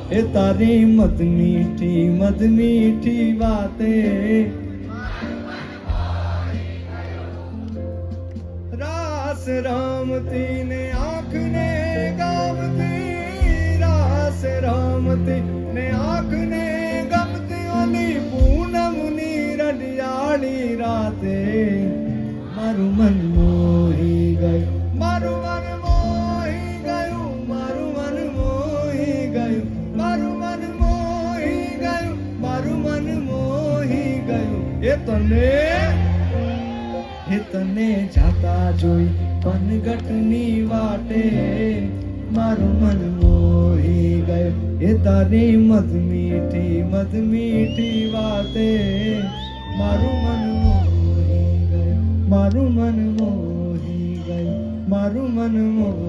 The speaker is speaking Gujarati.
એ તારી મદ મીઠી વાતે રાસ રામતી ને આંખ ને ગામતી રાસ રામતી ને આંખ ને ગમતી ઓલી પૂનમની રડિયાળી રાતે મારું મન મોહી ગયું મારું મન મોહી ગયું મારું મન મોહી ગયું મારું મન મોહી ગયું મારું મન મોહી ગયું એ તને જાતા જોઈ પનગટની વાટે મારું મન મોહી ગયું એ તારી મદ મીઠી વાતે મારું મન મોહી ગયું મારું મન મોહી ગયું મારું મન મોહી